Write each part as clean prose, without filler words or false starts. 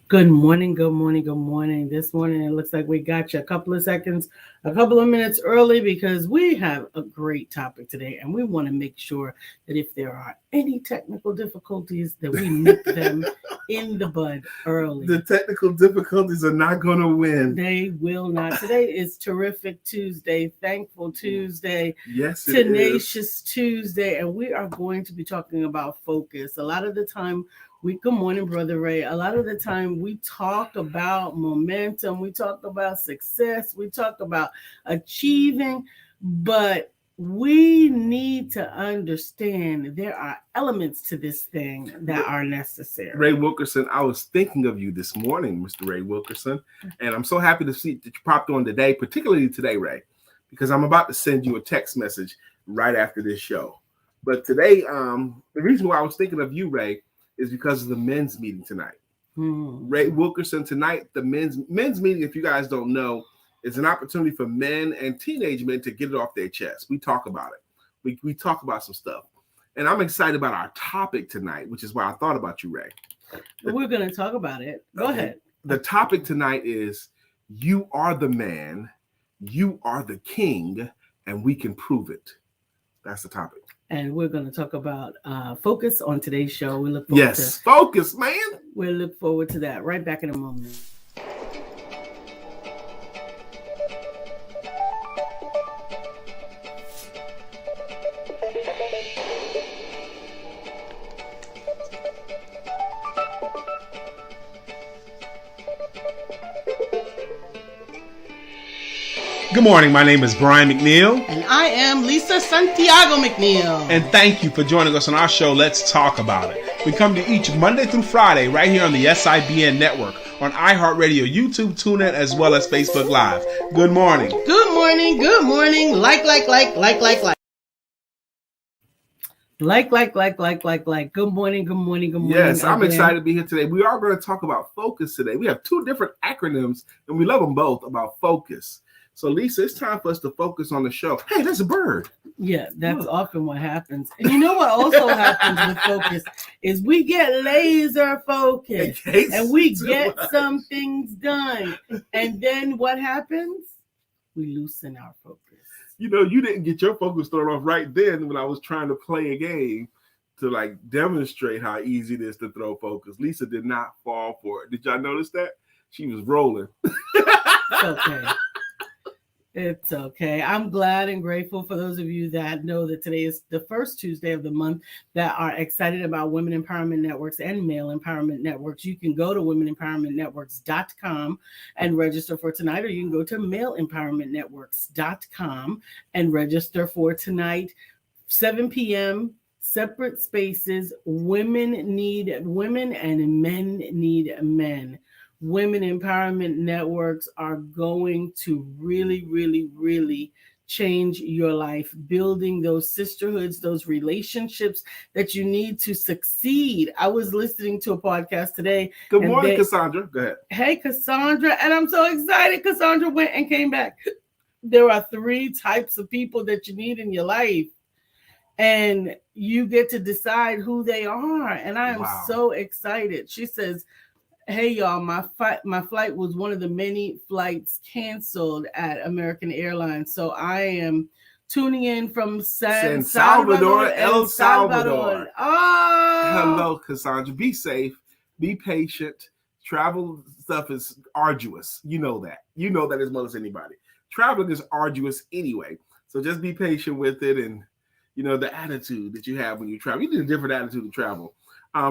Good morning, good morning, good morning. This morning it looks like we got you a couple of minutes early because we have a great topic today and we want to make sure that if there are any technical difficulties that we nip them in the bud early. The technical difficulties are not going to win. They will not. Today is Terrific Tuesday, Thankful Tuesday, Yes, it Tenacious Tuesday, and we are going to be talking about focus. A lot of the time, good morning, Brother Ray. A lot of the time, we talk about momentum, we talk about success, we talk about achieving, but we need to understand there are elements to this thing that are necessary. Ray Wilkerson, I was thinking of you this morning, Mr. Ray Wilkerson, and I'm so happy to see that you popped on today, particularly today, Ray, because I'm about to send you a text message right after this show. But today, the reason why I was thinking of you, Ray, is because of the men's meeting tonight. Ray Wilkerson tonight, the men's meeting, if you guys don't know, is an opportunity for men and teenage men to get it off their chest. We talk about it. We talk about some stuff. And I'm excited about our topic tonight, which is why I thought about you, Ray. We're going to talk about it. Go ahead. The topic tonight is you are the man, you are the king, and we can prove it. That's the topic. And we're going to talk about focus on today's show. We look forward to focus, man. We'll look forward to that right back in a moment. Good morning. My name is Brian McNeill. And I am Lisa Santiago McNeill. And thank you for joining us on our show, Let's Talk About It. We come to each Monday through Friday right here on the SIBN network, on iHeartRadio, YouTube, TuneIn, as well as Facebook Live. Good morning. Good morning. Good morning. Like. Good morning, good morning, good morning. Yes, I'm excited to be here today. We are going to talk about focus today. We have two different acronyms, and we love them both, about focus. So, Lisa, it's time for us to focus on the show. Hey, there's a bird. Yeah, that's often what happens. And you know what also happens with focus is we get laser focused and we get some things done. And then what happens? We loosen our focus. You know, you didn't get your focus thrown off right then when I was trying to play a game to demonstrate how easy it is to throw focus. Lisa did not fall for it. Did y'all notice that? She was rolling. It's okay. It's okay. I'm glad and grateful for those of you that know that today is the first Tuesday of the month that are excited about Women Empowerment Networks and Male Empowerment Networks. You can go to womenempowermentnetworks.com and register for tonight, or you can go to maleempowermentnetworks.com and register for tonight, 7 p.m., separate spaces. Women need women and men need men. Women Empowerment Networks are going to really, really, really change your life, building those sisterhoods, those relationships that you need to succeed. I was listening to a podcast today. Good morning, Cassandra. Go ahead. Hey, Cassandra. And I'm so excited. Cassandra went and came back. There are 3 types of people that you need in your life, and you get to decide who they are. And I am so excited. She says, hey, y'all, my flight was one of the many flights canceled at American Airlines. So I am tuning in from San Salvador, El Salvador. Oh! Hello, Cassandra. Be safe. Be patient. Travel stuff is arduous. You know that. You know that as well as anybody. Traveling is arduous anyway. So just be patient with it, and, you know, the attitude that you have when you travel. You need a different attitude to travel.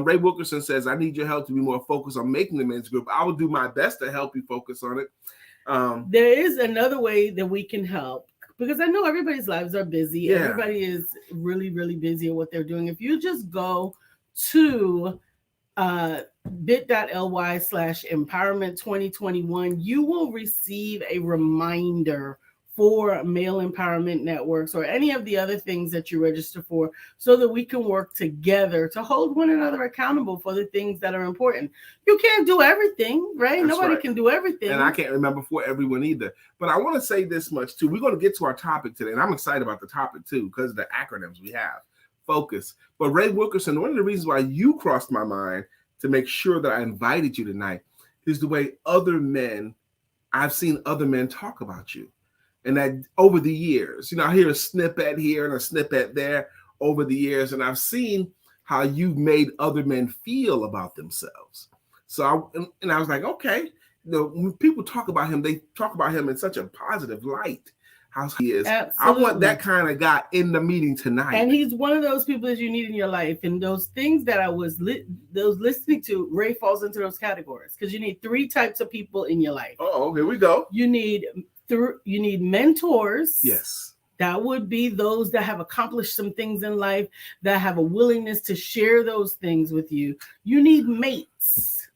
Ray Wilkerson says, I need your help to be more focused on making the men's group. I will do my best to help you focus on it. There is another way that we can help, because I know everybody's lives are busy. Yeah. Everybody is really, really busy at what they're doing. If you just go to bit.ly/empowerment2021, you will receive a reminder for Male Empowerment Networks or any of the other things that you register for, so that we can work together to hold one another accountable for the things that are important. You can't do everything, right? That's Nobody right. can do everything. And I can't remember for everyone either. But I want to say this much too. We're going to get to our topic today, and I'm excited about the topic too because of the acronyms we have. Focus. But Ray Wilkerson, one of the reasons why you crossed my mind to make sure that I invited you tonight is the way I've seen other men talk about you. And that over the years, I hear a snippet here and a snippet there over the years, and I've seen how you've made other men feel about themselves. So I was like, okay, when people talk about him, they talk about him in such a positive light. How he is. Absolutely. I want that kind of guy in the meeting tonight. And he's one of those people that you need in your life. And those things that I was listening to, Ray falls into those categories, because you need 3 types of people in your life. Oh, here we go. You need mentors. Yes. That would be those that have accomplished some things in life, that have a willingness to share those things with you. You need mates.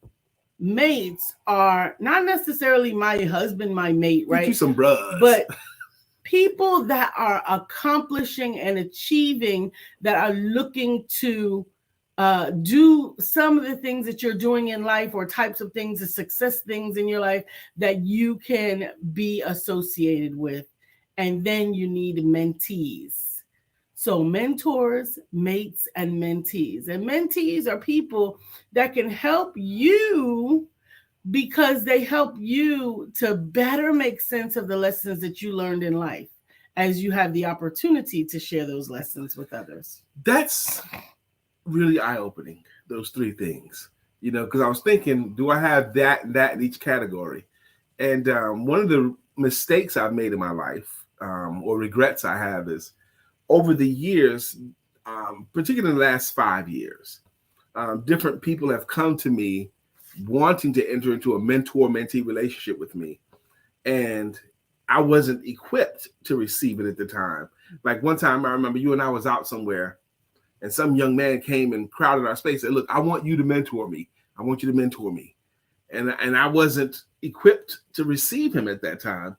Mates are not necessarily my husband, my mate, right? Get you some bros. But people that are accomplishing and achieving, that are looking to do some of the things that you're doing in life, or types of things, the success things in your life that you can be associated with. And then you need mentees. So mentors, mates, and mentees. And mentees are people that can help you, because they help you to better make sense of the lessons that you learned in life as you have the opportunity to share those lessons with others. That's really eye-opening, those 3 things, because I was thinking, do I have that and that in each category? And one of the mistakes I've made in my life, or regrets I have, is over the years, particularly in the last 5 years, different people have come to me wanting to enter into a mentor-mentee relationship with me. And I wasn't equipped to receive it at the time. Like one time, I remember you and I was out somewhere, and some young man came and crowded our space and said, look, I want you to mentor me. I want you to mentor me. And I wasn't equipped to receive him at that time.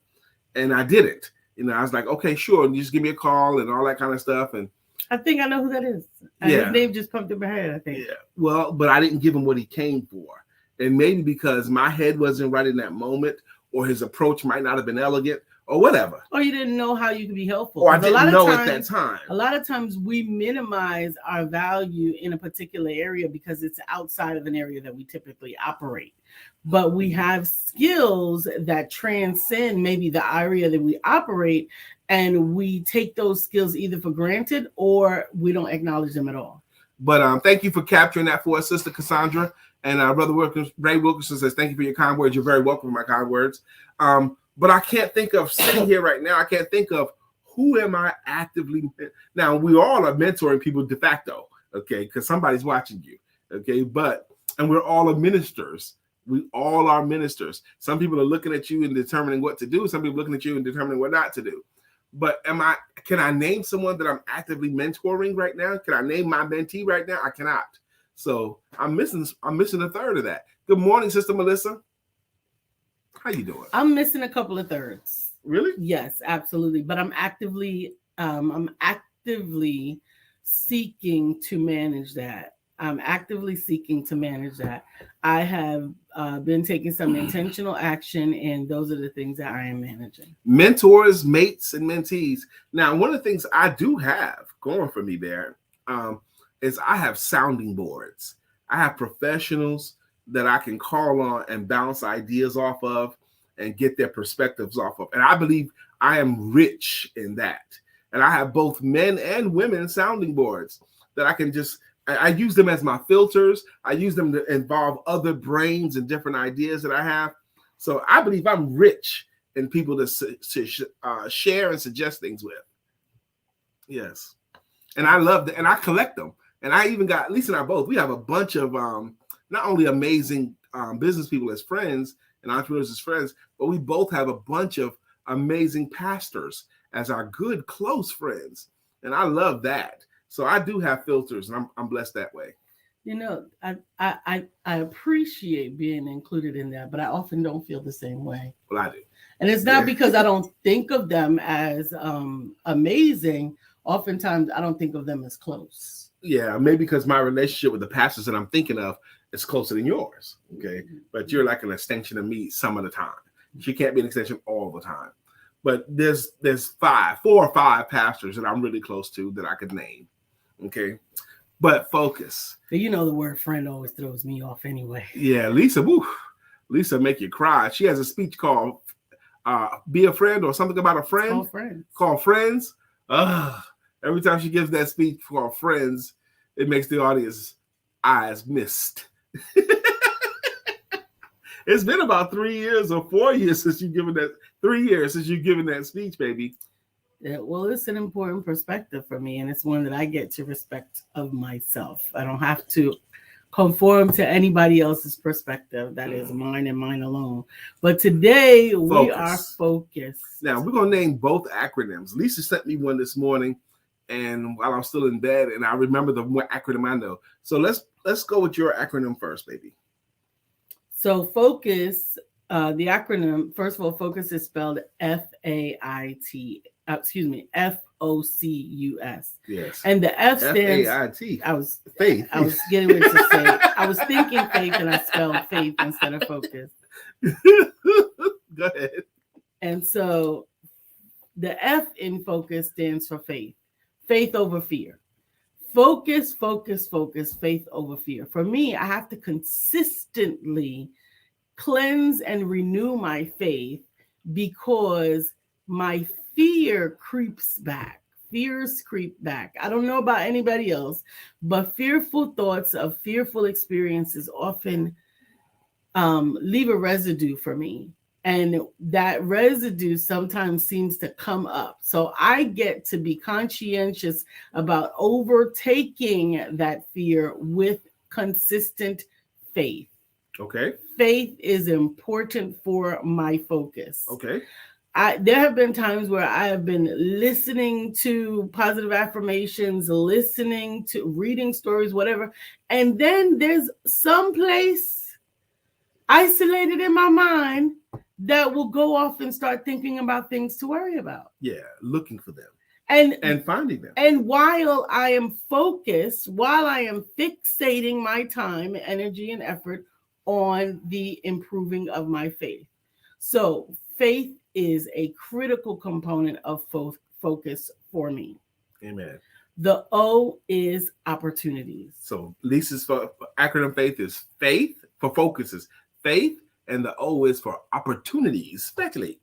And I didn't. I was like, okay, sure. And you just give me a call and all that kind of stuff. And I think I know who that is. Yeah. His name just pumped in my head, I think. Yeah. Well, but I didn't give him what he came for. And maybe because my head wasn't right in that moment, or his approach might not have been elegant, or whatever. Or you didn't know how you could be helpful. Or I didn't know at that time. A lot of times we minimize our value in a particular area because it's outside of an area that we typically operate. But we have skills that transcend maybe the area that we operate, and we take those skills either for granted or we don't acknowledge them at all. But thank you for capturing that for us, Sister Cassandra. And Brother Ray Wilkerson says, thank you for your kind words. You're very welcome for my kind words. But I can't think of, sitting here right now, I can't think of who am I actively. Now, we all are mentoring people de facto, okay, because somebody's watching you, okay? And we're all ministers. We all are ministers. Some people are looking at you and determining what to do. Some people are looking at you and determining what not to do. But can I name someone that I'm actively mentoring right now? Can I name my mentee right now? I cannot. So I'm missing a third of that. Good morning, Sister Melissa. How you doing? I'm missing a couple of thirds. Really? Yes, absolutely. But I'm actively seeking to manage that. I have been taking some intentional action, and those are the things that I am managing. Mentors, mates, and mentees. Now, one of the things I do have going for me there is I have sounding boards. I have professionals that I can call on and bounce ideas off of and get their perspectives off of. And I believe I am rich in that. And I have both men and women sounding boards that I can I use them as my filters. I use them to involve other brains and different ideas that I have. So I believe I'm rich in people to share and suggest things with. Yes. And I love that. And I collect them. And I even got, Lisa and I both, we have a bunch of not only amazing business people as friends and entrepreneurs as friends, but we both have a bunch of amazing pastors as our good, close friends. And I love that. So I do have filters, and I'm blessed that way. I appreciate being included in that, but I often don't feel the same way. Well, I do. And it's not because I don't think of them as amazing. Oftentimes, I don't think of them as close. Yeah, maybe because my relationship with the pastors that I'm thinking of is closer than yours. Okay, but you're like an extension of me some of the time. She can't be an extension all the time. But there's 4 or 5 pastors that I'm really close to that I could name. Okay, but focus. The word friend always throws me off anyway. Yeah, Lisa. Woo, Lisa make you cry. She has a speech called Be a Friend or something about a friend. Called Friends. Every time she gives that speech called Friends, it makes the audience eyes mist. It's been about 3 years or 4 years since you've given that 3 years since you've given that speech, baby. Yeah, well, it's an important perspective for me, and it's one that I get to respect of myself. I don't have to conform to anybody else's perspective. That is mine and mine alone. But today we are focused. Now we're gonna name both acronyms. Lisa sent me one this morning, and while I'm still in bed, and I remember the acronym I know. So let's go with your acronym first, baby. So focus, the acronym, first of all, focus is spelled F-A-I-T. F-O-C-U-S. Yes. And the F stands F-A-I-T. Faith. I was getting ready to say, I was thinking faith and I spelled faith instead of focus. Go ahead. And so the F in focus stands for faith. Faith over fear. Focus, focus, focus, faith over fear. For me, I have to consistently cleanse and renew my faith because my fear creeps back. Fears creep back. I don't know about anybody else, but fearful thoughts of fearful experiences often leave a residue for me. And that residue sometimes seems to come up. So I get to be conscientious about overtaking that fear with consistent faith. Okay. Faith is important for my focus. Okay. There have been times where I have been listening to positive affirmations, listening to reading stories, whatever. And then there's some place isolated in my mind that will go off and start thinking about things to worry about. Yeah, looking for them. And finding them. And while I am focused, while I am fixating my time, energy, and effort on the improving of my faith. So faith is a critical component of focus for me. Amen. The O is opportunities. So Lisa's acronym faith is faith for focuses. Faith. And the O is for opportunities. Speculate.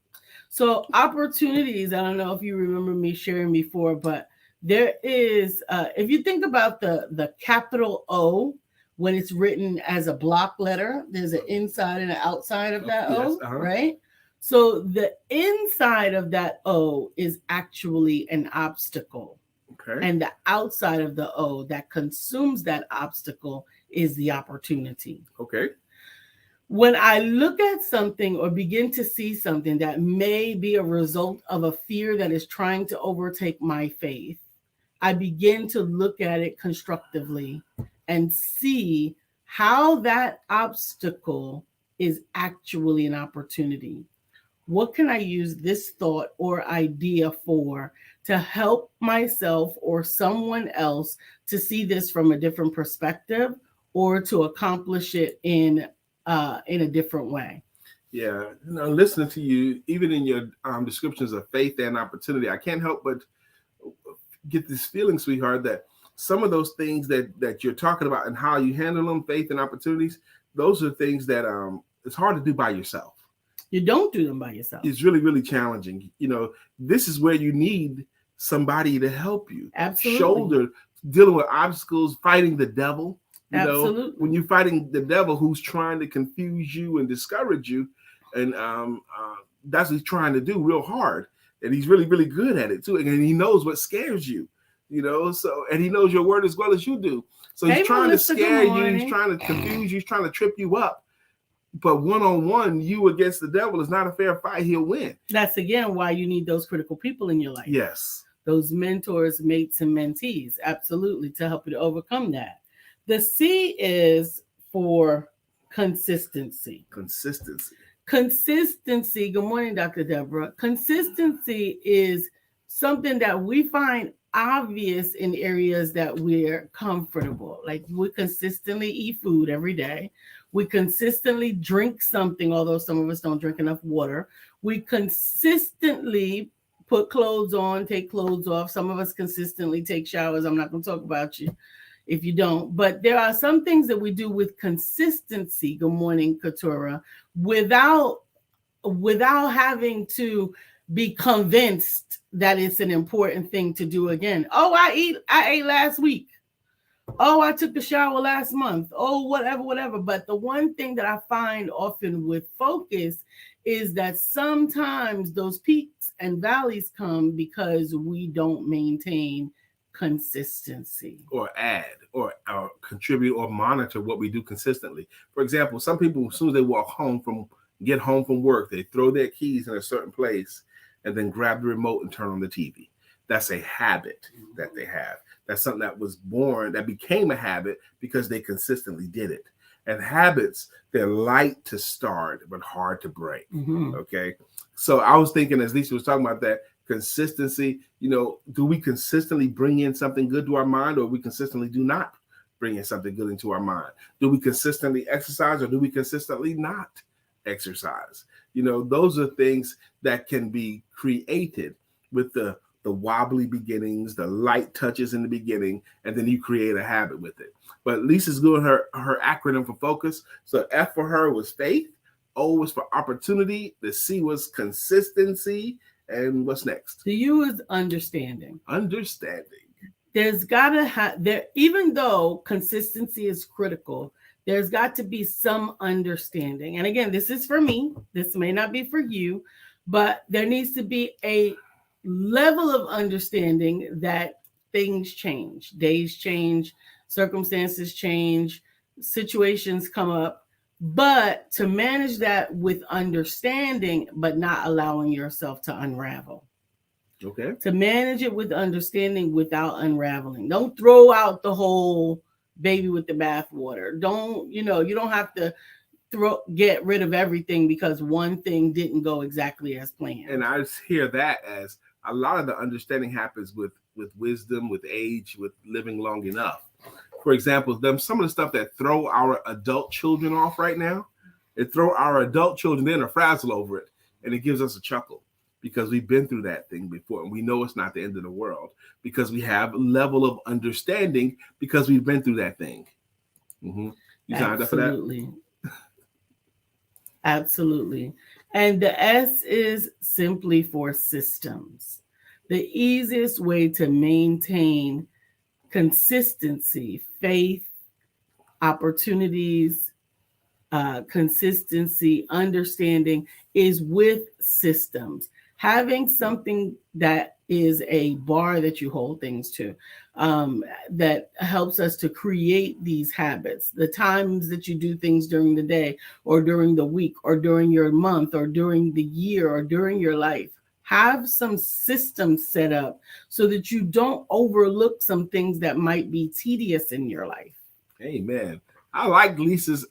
So opportunities, I don't know if you remember me sharing before, but there is, if you think about the capital O, when it's written as a block letter, there's an inside and an outside of that O, right? So the inside of that O is actually an obstacle. Okay. And the outside of the O that consumes that obstacle is the opportunity. Okay. When I look at something or begin to see something that may be a result of a fear that is trying to overtake my faith, I begin to look at it constructively and see how that obstacle is actually an opportunity. What can I use this thought or idea for to help myself or someone else to see this from a different perspective or to accomplish it in a different way? Yeah, listening to you, even in your descriptions of faith and opportunity, I can't help but get this feeling, sweetheart, that some of those things that you're talking about and how you handle them, faith and opportunities, those are things that it's hard to do by yourself. You don't do them by yourself. It's really, really challenging. This is where you need somebody to help you. Absolutely. Dealing with obstacles, fighting the devil. Absolutely. When you're fighting the devil who's trying to confuse you and discourage you, and that's what he's trying to do real hard. And he's really, really good at it too. And he knows what scares you, so, and he knows your word as well as you do. So he's trying to scare you. He's trying to confuse you. He's trying to trip you up. But one-on-one, you against the devil is not a fair fight. He'll win. That's, again, why you need those critical people in your life. Yes. Those mentors, mates, and mentees. Absolutely. To help you to overcome that. The C is for consistency. Consistency. Good morning, Dr. Deborah. Consistency is something that we find obvious in areas that we're comfortable. Like we consistently eat food every day. We consistently drink something, although some of us don't drink enough water. We consistently put clothes on, take clothes off. Some of us consistently take showers. I'm not going to talk about you. if you don't. But there are some things that we do with consistency. Good morning, Katura, without having to be convinced that it's an important thing to do again. Oh, I ate last week. Oh, I took a shower last month. Oh, whatever. But the one thing that I find often with focus is that sometimes those peaks and valleys come because we don't maintain consistency. Or add or contribute or monitor what we do consistently. For example, some people, as soon as they get home from work, they throw their keys in a certain place and then grab the remote and turn on the TV. That's a habit that they have. That's something that became a habit because they consistently did it. And habits, they're light to start, but hard to break. Mm-hmm. Okay. So I was thinking, as Lisa was talking about that, consistency, do we consistently bring in something good to our mind, or we consistently do not bring in something good into our mind? Do we consistently exercise, or do we consistently not exercise? Those are things that can be created with the wobbly beginnings, the light touches in the beginning, and then you create a habit with it. But Lisa's doing her acronym for focus. So F for her was faith, O was for opportunity, the C was consistency, and what's next? The U is understanding. Understanding. There's even though consistency is critical, there's got to be some understanding. And again, this is for me. This may not be for you, but there needs to be a level of understanding that things change, days change, circumstances change, situations come up, but to manage that with understanding, but not allowing yourself to unravel. Okay. To manage it with understanding without unraveling. Don't throw out the whole baby with the bathwater. You don't have to get rid of everything because one thing didn't go exactly as planned. And I hear that as a lot of the understanding happens with wisdom, with age, with living long enough. For example, some of the stuff that throw our adult children off right now, it throw our adult children in a frazzle over it, and it gives us a chuckle because we've been through that thing before, and we know it's not the end of the world because we have a level of understanding because we've been through that thing. Mm-hmm. You signed up for that? Absolutely. And the S is simply for systems. The easiest way to maintain consistency, faith, opportunities, consistency, understanding is with systems. Having something that is a bar that you hold things to, that helps us to create these habits. The times that you do things during the day or during the week or during your month or during the year or during your life. Have some systems set up so that you don't overlook some things that might be tedious in your life. Amen. I like Lisa's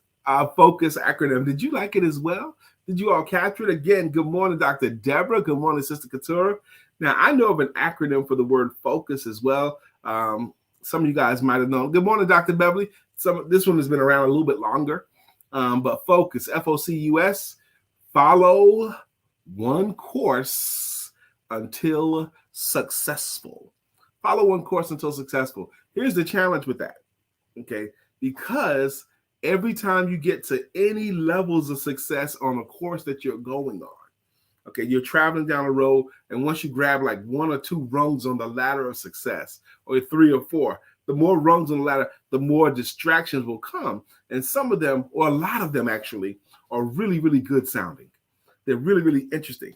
focus acronym. Did you like it as well? Did you all capture it? Again, good morning, Dr. Deborah. Good morning, Sister Katura. Now, I know of an acronym for the word focus as well. Some of you guys might have known. Good morning, Dr. Beverly. This one has been around a little bit longer. But focus, F-O-C-U-S, follow one course until successful. Follow one course until successful. Here's the challenge with that, okay? Because every time you get to any levels of success on a course that you're going on, okay, you're traveling down the road, and once you grab like one or two rungs on the ladder of success, or 3 or 4, the more rungs on the ladder, the more distractions will come. And some of them, or a lot of them actually, are really, really good sounding. They're really, really interesting.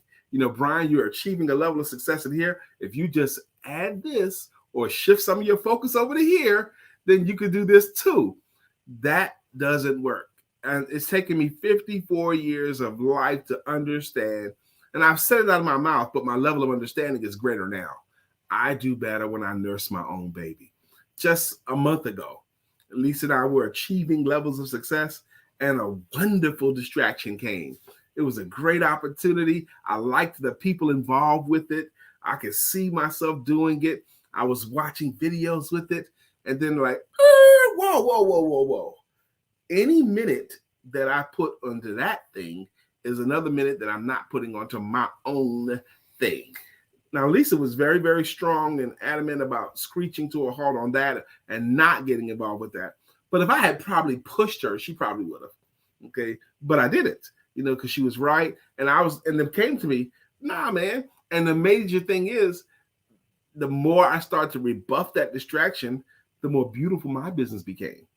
Brian, you're achieving a level of success in here. If you just add this or shift some of your focus over to here, then you could do this too. That doesn't work. And it's taken me 54 years of life to understand. And I've said it out of my mouth, but my level of understanding is greater now. I do better when I nurse my own baby. Just a month ago, Lisa and I were achieving levels of success, and a wonderful distraction came. It was a great opportunity. I liked the people involved with it. I could see myself doing it. I was watching videos with it. And then whoa. Any minute that I put onto that thing is another minute that I'm not putting onto my own thing. Now, Lisa was very, very strong and adamant about screeching to a halt on that and not getting involved with that. But if I had probably pushed her, she probably would have. Okay. But I didn't, because she was right. And it came to me, nah, man. And the major thing is, the more I started to rebuff that distraction, the more beautiful my business became.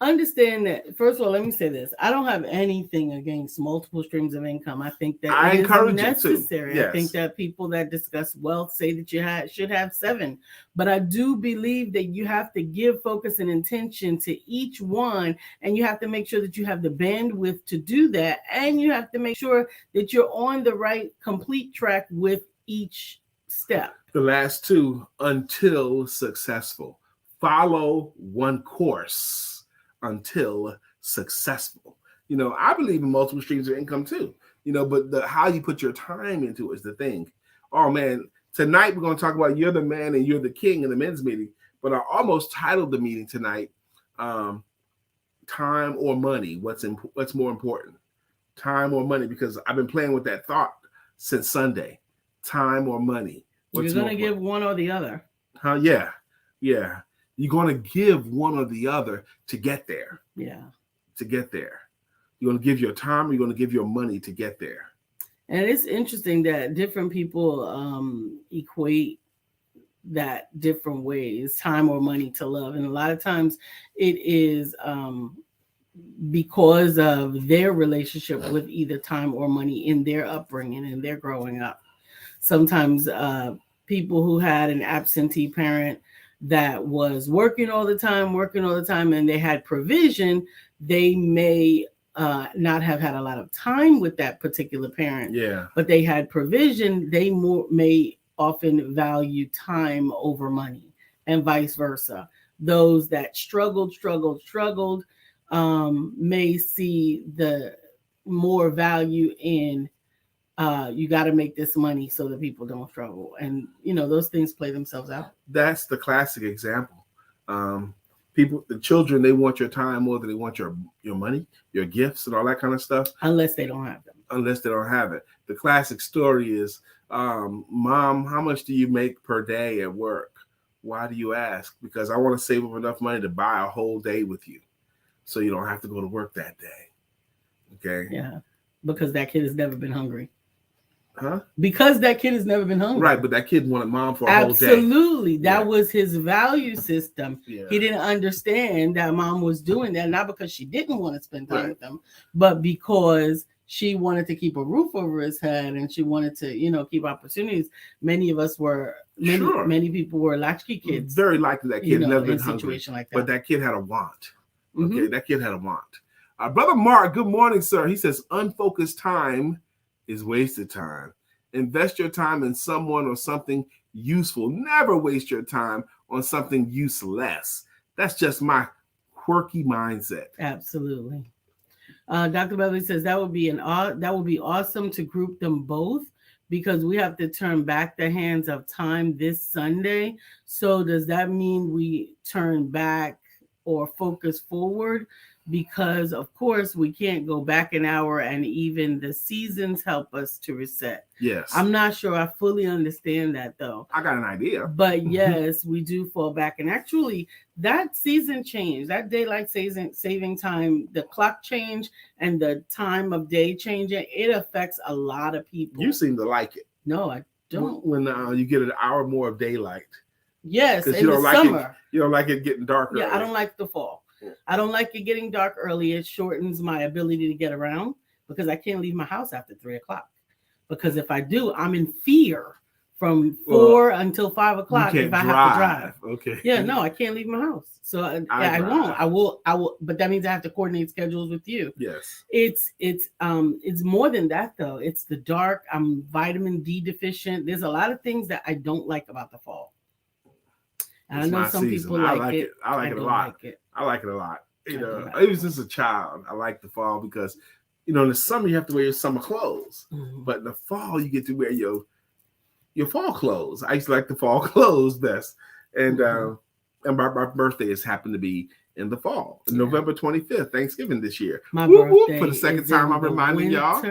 Understand that. First of all, let me say this. I don't have anything against multiple streams of income. I think that I it encourage is it too. necessary. Yes. I think that people that discuss wealth say that you should have 7. But I do believe that you have to give focus and intention to each one. And you have to make sure that you have the bandwidth to do that. And you have to make sure that you're on the right complete track with each step. The last 2, until successful. Follow one course until successful. I believe in multiple streams of income too, but how you put your time into it is the thing. Oh man, tonight we're going to talk about You're the Man and You're the King in the men's meeting, but I almost titled the meeting tonight, Time or Money. What's more important? Time or money? Because I've been playing with that thought since Sunday. Time or money? You're going to give one or the other. Yeah. You're going to give one or the other to get there. Yeah. To get there. You're going to give your time or you're going to give your money to get there. And it's interesting that different people equate that different ways, time or money to love. And a lot of times it is because of their relationship with either time or money in their upbringing and their growing up. Sometimes people who had an absentee parent that was working all the time, and they had provision, they may not have had a lot of time with that particular parent. Yeah. But they had provision. They may often value time over money, and vice versa. Those that struggled, may see the more value in you got to make this money so that people don't struggle. And, those things play themselves out. That's the classic example. The children, they want your time more than they want your money, your gifts and all that kind of stuff. Unless they don't have them. Unless they don't have it. The classic story is, Mom, how much do you make per day at work? Why do you ask? Because I want to save up enough money to buy a whole day with you so you don't have to go to work that day. Okay? Yeah, because that kid has never been hungry. Huh? Because that kid has never been hungry. Right, but that kid wanted mom for a whole day. Absolutely. That was his value system. Yeah. He didn't understand that mom was doing that, not because she didn't want to spend time with him, but because she wanted to keep a roof over his head and she wanted to, keep opportunities. Many of us were, many people were latchkey kids. Very likely that kid never been hungry. Situation like that. But that kid had a want. Okay, Mm-hmm. That kid had a want. Brother Mark, good morning, sir. He says, unfocused time is wasted time. Invest your time in someone or something useful. Never waste your time on something useless. That's just my quirky mindset. Absolutely. Dr. Beverly says that would be awesome to group them both, because we have to turn back the hands of time this Sunday. So does that mean we turn back or focus forward? Because of course we can't go back an hour, and even the seasons help us to reset. Yes. I'm not sure I fully understand that though. I got an idea. But yes, we do fall back. And actually that season change, that daylight saving time, the clock change and the time of day changing, it affects a lot of people. You seem to like it. No, I don't. When you get an hour more of daylight. Yes, in you don't the like summer. You don't like it getting darker. Yeah, I don't like the fall. I don't like it getting dark early. It shortens my ability to get around because I can't leave my house after 3:00. Because if I do, I'm in fear from 4 until 5 o'clock if I have to drive. Okay. Yeah, no, I can't leave my house. So I won't. I will. But that means I have to coordinate schedules with you. Yes. It's more than that though. It's the dark. I'm vitamin D deficient. There's a lot of things that I don't like about the fall. And I know some people like it. I like it a lot. I like it a lot. Even since a child, I like the fall because, in the summer you have to wear your summer clothes, but in the fall you get to wear your fall clothes. I used to like the fall clothes best, and my birthday has happened to be in the fall, November 25th, Thanksgiving this year. My birthday for the second time, I'm reminding y'all.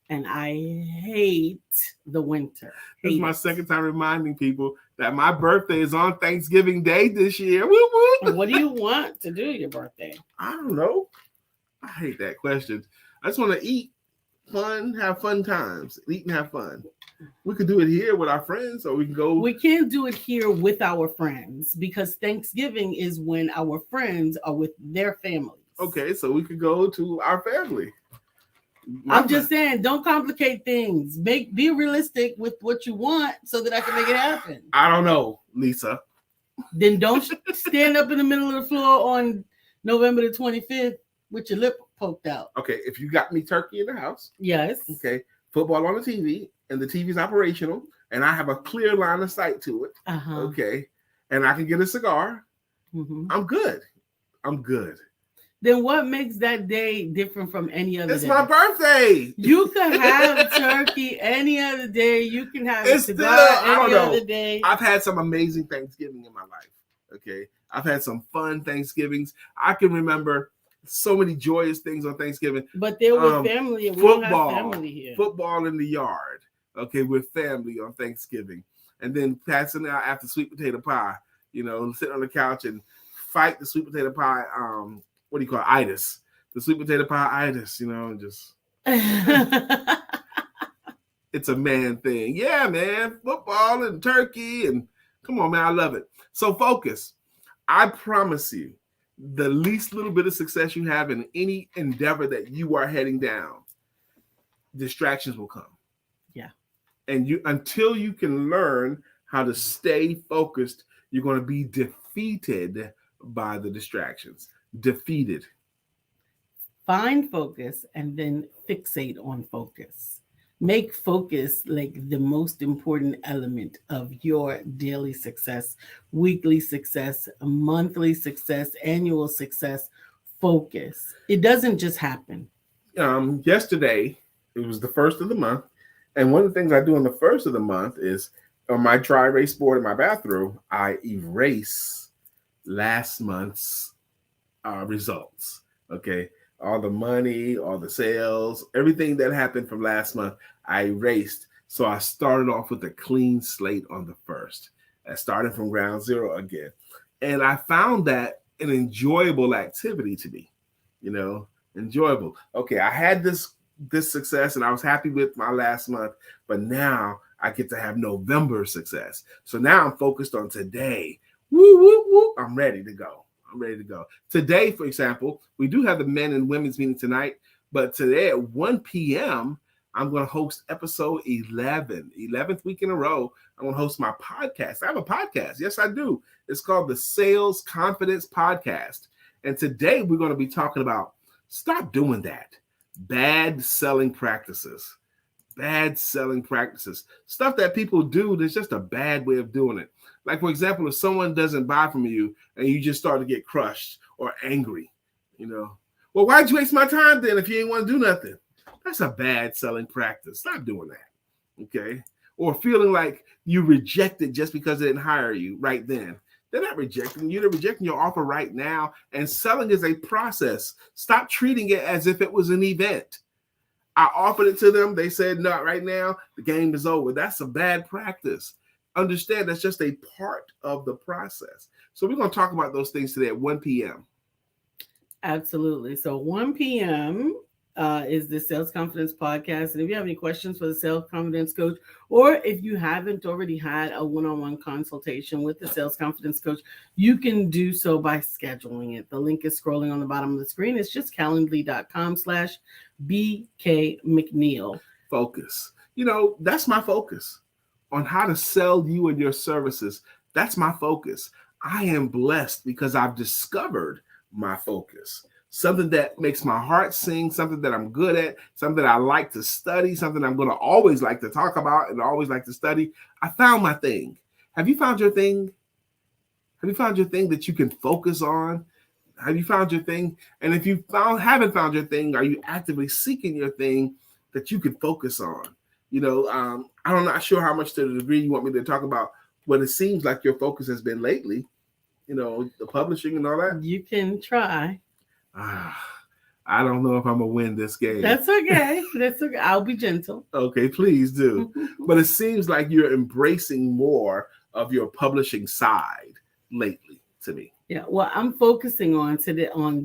and I hate the winter. This is Hate my it. second time reminding people that my birthday is on Thanksgiving Day this year. Woo woo. And what do you want to do your birthday? I don't know. I hate that question. I just want to eat, fun, have fun times. Eat and have fun. We could do it here with our friends, or we can go. We can't do it here with our friends because Thanksgiving is when our friends are with their families. Okay, so we could go to our family. I'm just saying, don't complicate things. Be realistic with what you want so that I can make it happen. I don't know, Lisa. Then don't stand up in the middle of the floor on November the 25th with your lip poked out. Okay, if you got me turkey in the house, Yes. okay, football on the TV, and the TV's operational, and I have a clear line of sight to it, okay, and I can get a cigar, I'm good. I'm good. Then what makes that day different from any other day? It's my birthday. You can have turkey any other day. You can have a cigar any other day. I've had some amazing Thanksgiving in my life. Okay. I've had some fun Thanksgivings. I can remember so many joyous things on Thanksgiving. But they're with family, and we don't have family here. Football in the yard. Okay, with family on Thanksgiving. And then passing out after sweet potato pie, you know, sitting on the couch and fight the sweet potato pie, what do you call it? Itis. The sweet potato pie itis, you know, and just it's a man thing. Yeah, man. Football and turkey and come on, man. I love it. So focus. I promise you, the least little bit of success you have in any endeavor that you are heading down, distractions will come. Yeah. And you until you can learn how to stay focused, you're going to be defeated by the distractions. Defeated. Find focus and then fixate on focus. Make focus like the most important element of your daily success, weekly success, monthly success, annual success. Focus. It doesn't just happen. Yesterday, it was the first of the month. And one of the things I do on the first of the month is on my dry erase board in my bathroom, I erase last month's results. Okay. All the money, all the sales, everything that happened from last month, I erased. So I started off with a clean slate on the first. I started from ground zero again. And I found that an enjoyable activity to me, you know, enjoyable. Okay. I had this success and I was happy with my last month, but now I get to have November success. So now I'm focused on today. Woo, woo, woo. I'm ready to go. Today, for example, we do have the men and women's meeting tonight, but today at 1 p.m., I'm going to host episode 11, 11th week in a row. I'm going to host my podcast. I have a podcast. Yes, I do. It's called the Sales Confidence Podcast. And today we're going to be talking about stop doing that. Bad selling practices. Stuff that people do that's just a bad way of doing it. Like, for example, if someone doesn't buy from you and you just start to get crushed or angry, you know, well, why'd you waste my time then if you ain't want to do nothing? That's a bad selling practice. Stop doing that. Okay. Or feeling like you rejected just because they didn't hire you right then. They're not rejecting you. They're rejecting your offer right now. And selling is a process. Stop treating it as if it was an event. I offered it to them. They said, not right now. The game is over. That's a bad practice. Understand that's just a part of the process. So we're going to talk about those things today at 1 p.m. Absolutely. So 1 p.m. Is the Sales Confidence Podcast. And if you have any questions for the Sales Confidence Coach, or if you haven't already had a one-on-one consultation with the Sales Confidence Coach, you can do so by scheduling it. The link is scrolling on the bottom of the screen. It's just calendly.com/BK McNeill. Focus. You know, that's my focus on how to sell you and your services. That's my focus. I am blessed because I've discovered my focus. Something that makes my heart sing, something that I'm good at, something that I like to study, something I'm going to always like to talk about and always like to study. I found my thing. Have you found your thing? Have you found your thing that you can focus on? Have you found your thing? And if you haven't found your thing, are you actively seeking your thing that you can focus on? You know, I'm not sure how much to the degree you want me to talk about what it seems like your focus has been lately, you know, the publishing and all that. You can try. I I don't know if I'm gonna win this game. That's okay. That's okay. I'll be gentle. Okay, please do. But it seems like you're embracing more of your publishing side lately to me. Yeah. Well, I'm focusing on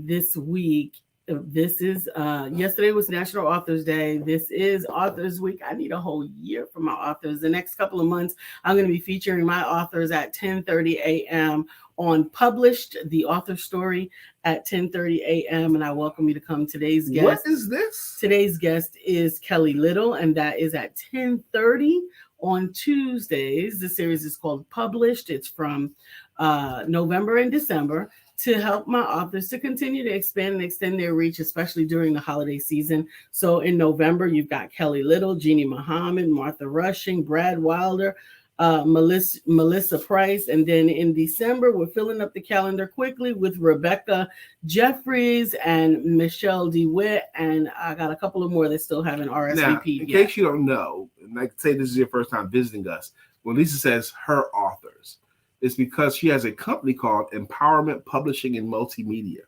this week. This is yesterday was National Authors Day. This is Authors Week. I need a whole year for my authors. The next couple of months, I'm going to be featuring my authors at 10:30 a.m. on Published, the author story at 10:30 a.m. And I welcome you to come. Today's guest. What is this? Today's guest is Kelly Little, and that is at 10:30 on Tuesdays. The series is called Published. It's from November and December, to help my authors to continue to expand and extend their reach, especially during the holiday season. So in November, you've got Kelly Little, Jeannie Muhammad, Martha Rushing, Brad Wilder, Melissa Price. And then in December, we're filling up the calendar quickly with Rebecca Jeffries and Michelle DeWitt. And I got a couple of more that still haven't RSVP'd now, in case you don't know, and I say this is your first time visiting us, when Lisa says her authors, it's because she has a company called Empowerment Publishing and Multimedia.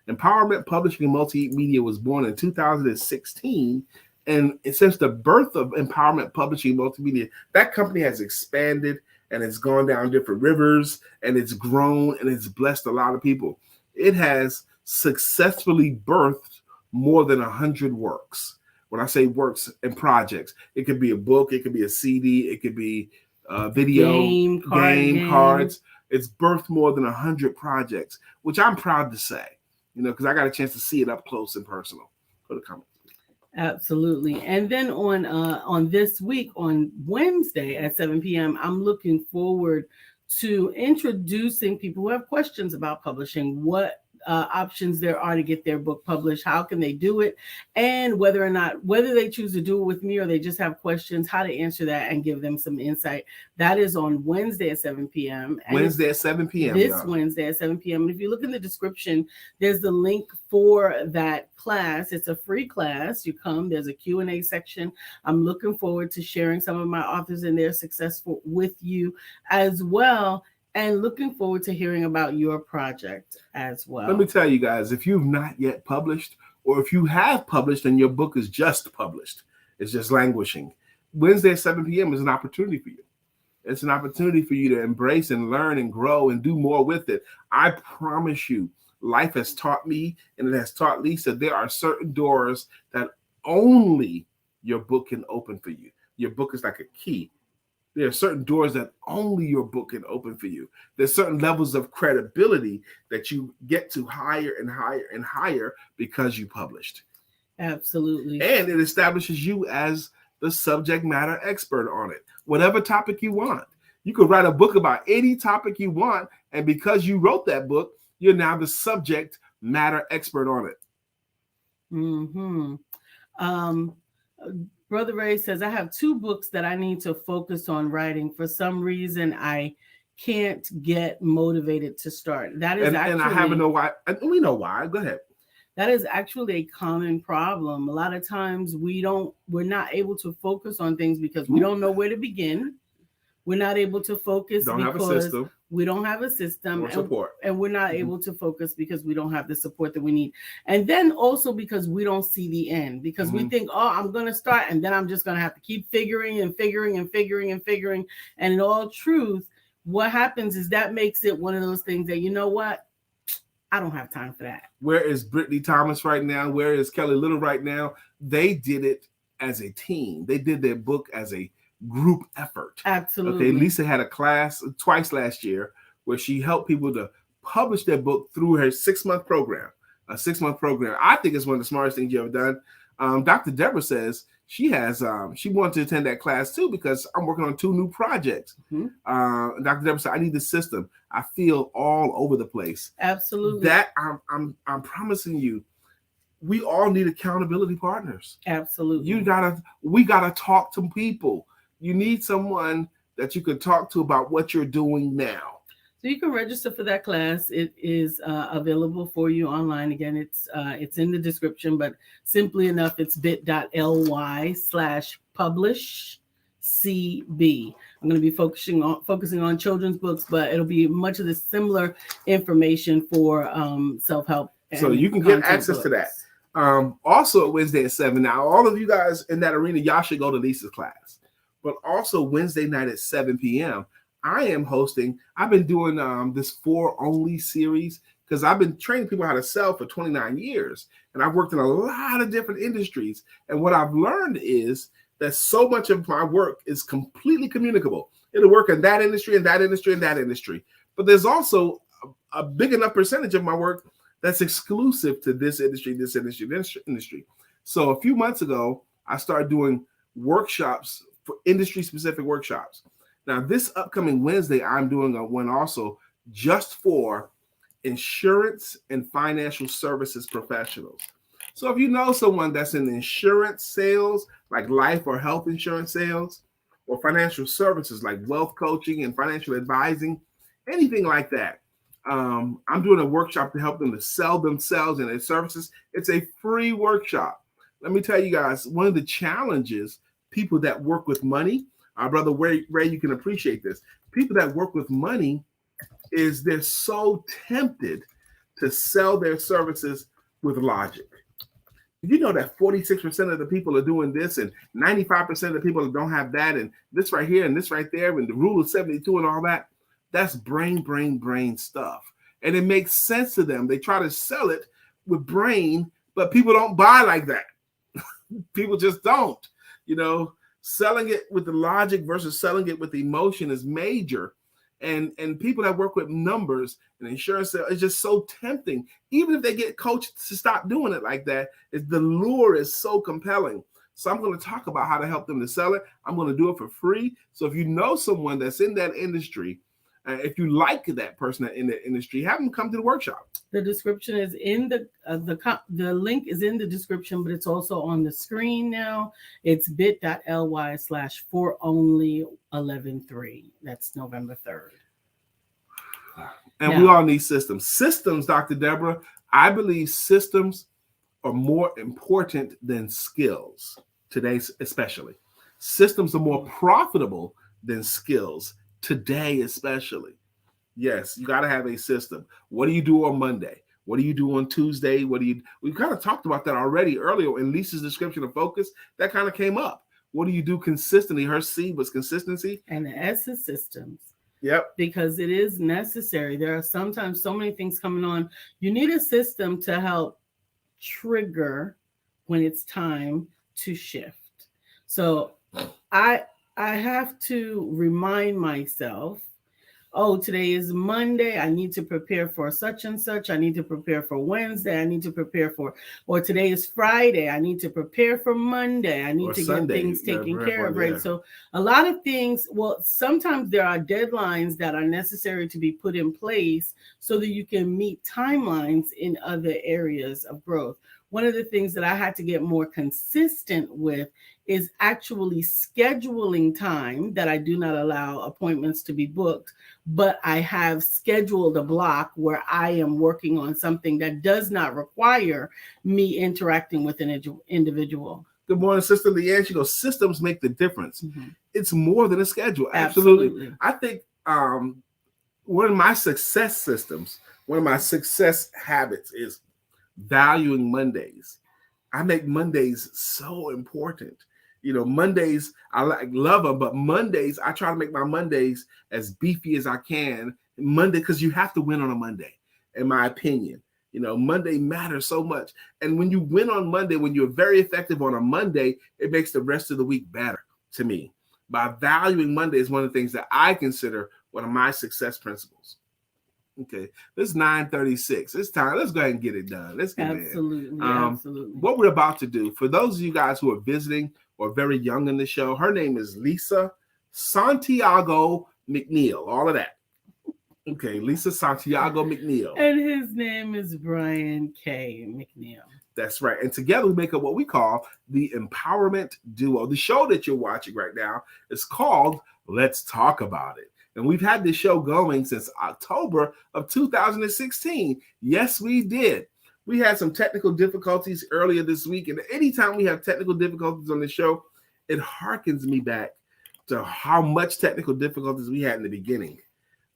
Empowerment Publishing and Multimedia was born in 2016. And since the birth of Empowerment Publishing and Multimedia, that company has expanded and it's gone down different rivers and it's grown and it's blessed a lot of people. It has successfully birthed more than 100 works. When I say works and projects, it could be a book, it could be a CD, it could be video, game, cards. It's birthed more than 100 projects, which I'm proud to say, because I got a chance to see it up close and personal. Put a comment. Absolutely. And then on this week, on Wednesday at 7 p.m., I'm looking forward to introducing people who have questions about publishing, what options there are to get their book published, how can they do it, and whether they choose to do it with me or they just have questions, how to answer that and give them some insight. That is on Wednesday at 7 p.m. Wednesday at 7 p.m. Wednesday at 7 p.m. And if you look in the description, there's the link for that class. It's a free class. You come, there's a Q&A section. I'm looking forward to sharing some of my authors and their success with you as well. And looking forward to hearing about your project as well. Let me tell you guys, if you've not yet published, or if you have published and your book is just published, it's just languishing, Wednesday at 7 p.m. is an opportunity for you. It's an opportunity for you to embrace and learn and grow and do more with it. I promise you, life has taught me, and it has taught Lisa, there are certain doors that only your book can open for you. Your book is like a key. There are certain doors that only your book can open for you. There's certain levels of credibility that you get to higher and higher and higher because you published. Absolutely. And it establishes you as the subject matter expert on it. Whatever topic you want. You could write a book about any topic you want, and because you wrote that book, you're now the subject matter expert on it. Mm-hmm. Brother Ray says, I have 2 books that I need to focus on writing. For some reason, I can't get motivated to start. That is and I haven't know why. We know why. Go ahead. That is actually a common problem. A lot of times we're not able to focus on things because we don't know where to begin. We're not able to focus because we don't have a system or support. And we're not able to focus because we don't have the support that we need. And then also because we don't see the end, because we think, I'm going to start and then I'm just going to have to keep figuring. And in all truth, what happens is that makes it one of those things that, you know what? I don't have time for that. Where is Brittany Thomas right now? Where is Kelly Little right now? They did it as a team. They did their book as a group effort. Absolutely. Okay, Lisa had a class twice last year where she helped people to publish their book through her 6-month program. A 6-month program. I think it's one of the smartest things you've ever done. Dr. Deborah says she wanted to attend that class too because I'm working on 2 new projects. Mm-hmm. Dr. Deborah said, I need the system. I feel all over the place. Absolutely. That I'm promising you, we all need accountability partners. Absolutely. We gotta talk to people. You need someone that you can talk to about what you're doing now. So you can register for that class. It is available for you online. Again, it's in the description, but simply enough, it's bit.ly/publishcb. I'm going to be focusing on children's books, but it'll be much of the similar information for self-help. So you can get access to that. Also Wednesday at 7. Now, all of you guys in that arena, y'all should go to Lisa's class. But also Wednesday night at 7 p.m., I am hosting. I've been doing this For Only series because I've been training people how to sell for 29 years. And I've worked in a lot of different industries. And what I've learned is that so much of my work is completely communicable. It'll work in that industry, and that industry, and that industry. But there's also a big enough percentage of my work that's exclusive to this industry, this industry, this industry. So a few months ago, I started doing workshops for industry-specific workshops. Now, this upcoming Wednesday, I'm doing one also just for insurance and financial services professionals. So if you know someone that's in insurance sales, like life or health insurance sales, or financial services like wealth coaching and financial advising, anything like that, I'm doing a workshop to help them to sell themselves and their services. It's a free workshop. Let me tell you guys, one of the challenges people that work with money, our brother Ray, you can appreciate this. People that work with money is they're so tempted to sell their services with logic. You know that 46% of the people are doing this, and 95% of the people don't have that, and this right here and this right there, and the rule of 72 and all that. That's brain stuff. And it makes sense to them. They try to sell it with brain, but people don't buy like that. People just don't. You know, selling it with the logic versus selling it with emotion is major. And people that work with numbers and insurance sales, it's just so tempting. Even if they get coached to stop doing it like that, the lure is so compelling. So I'm going to talk about how to help them to sell it. I'm going to do it for free. So if you know someone that's in that industry, if you like that person in the industry, have them come to the workshop. The description is in the link is in the description, but it's also on the screen now. It's bit.ly/foronly113. That's November 3rd. And now, we all need systems. Systems, Dr. Deborah, I believe systems are more important than skills today, especially. Systems are more profitable than skills today, especially. Yes, you got to have a system. What do you do on Monday? What do you do on Tuesday? We kind of talked about that already earlier in Lisa's description of focus. That kind of came up. What do you do consistently? Her C was consistency. And the S is systems. Yep. Because it is necessary. There are sometimes so many things coming on. You need a system to help trigger when it's time to shift. So I have to remind myself, oh, today is Monday. I need to prepare for such and such. I need to prepare for Wednesday. I need to prepare for, or today is Friday. I need to prepare for Monday. I need to get things taken care of, right? So a lot of things, well, sometimes there are deadlines that are necessary to be put in place so that you can meet timelines in other areas of growth. One of the things that I had to get more consistent with is actually scheduling time that I do not allow appointments to be booked, but I have scheduled a block where I am working on something that does not require me interacting with an individual. Good morning, Sister Leanne. She goes, systems make the difference. Mm-hmm. It's more than a schedule. Absolutely. I think one of my success systems, one of my success habits is valuing Mondays. I make Mondays so important. You know, Mondays, I love them, but Mondays, I try to make my Mondays as beefy as I can. Monday, because you have to win on a Monday, in my opinion. You know, Monday matters so much. And when you win on Monday, when you're very effective on a Monday, it makes the rest of the week better to me. By valuing Monday is one of the things that I consider one of my success principles. Okay, it's 9:36. It's time. Let's go ahead and get it done. Let's get it in. Absolutely. What we're about to do, for those of you guys who are visiting or very young in the show, her name is Lisa Santiago McNeill. All of that. Okay, Lisa Santiago McNeill. And his name is Brian K. McNeill. That's right. And together we make up what we call the Empowerment Duo. The show that you're watching right now is called Let's Talk About It. And we've had this show going since October of 2016. Yes, we did. We had some technical difficulties earlier this week. And anytime we have technical difficulties on the show, it harkens me back to how much technical difficulties we had in the beginning.